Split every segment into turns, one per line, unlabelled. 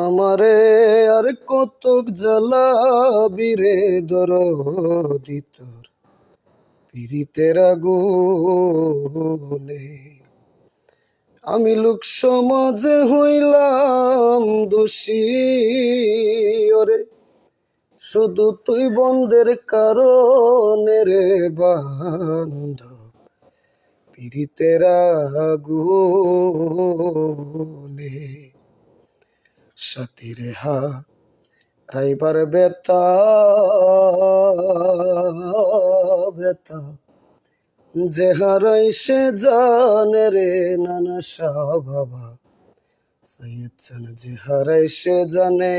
আমারে আর কতক জ্বালাবি রে দরদি তোর পীড়িতের আগুনে। আমি লোক সমাজে হইলাম দোষী, ওরে শুধু তুই বন্ধের কারণে রে বান্ধব পীড়িতের আগুনে। সাথী রে হা রাইবার বেতা বেতা যে হারাই সে জানে রে নানা শাহ বাবা সৈয়দ চান যে হারাই সে জানে।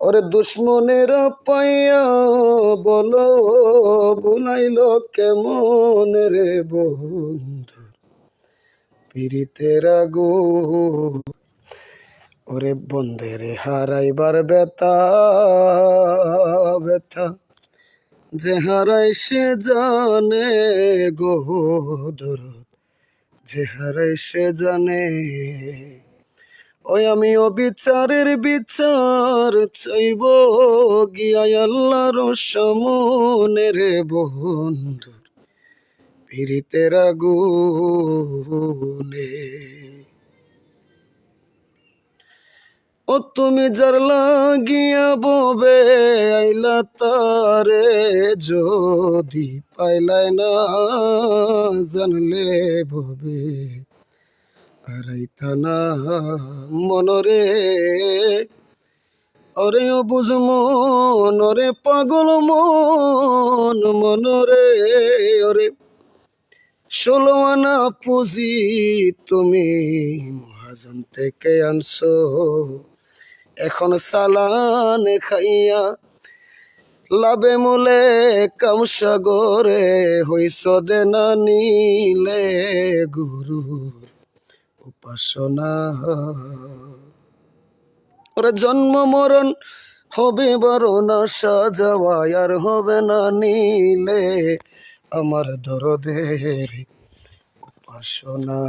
ওরে দুশ্মনেরা পাইয়া বলো বুলাইল কেমন রে বন্ধু পীড়িতের আগুন। ওরে বন্ধের হারাইবার বেতা বেতা যে হারাই সে জানে গো দরদ যে হারাই সে জানে। ওই আমি অবিচারের বিচার চাইব গিয়া আল্লাহর সামনে রে বন্ধু পীড়িতের আগুনে। ও তুমি যার লাগিয়া ববে আইলা তারে যদি পাইলাই না জানলে ববে আরাইতা না মনরে। ওরে অবুঝ মন ওরে পাগল মন মনরে। ওরে 16 আনা পুঁজি তুমি মহাজন থেকে আনছো, এখন সালান খাইয়া লাভে মূলে কামসাগরে হইছ দেনা নিলে গুরুর উপাসনা। ওরে জন্ম মরণ হবে বারণা সাজাওয়া আর হবে না নিলে আমার দরদের উপাসনা।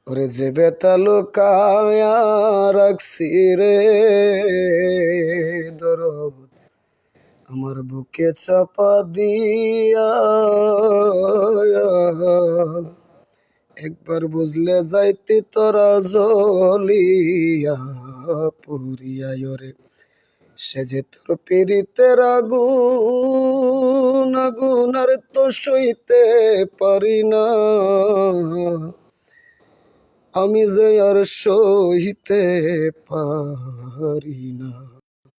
ওরে যে বেতা লুকায়া রাখছি রে দরদ আমার বুকে চাপা দিয়া, একবার বুঝলে যাইতি তোরা জ্বলিয়া পুরিয়া। ওরে সে যে তোর পীড়িতের আগুন আগুন আর তো সইতে পারি না, আমি যে আর সইতে পারি না।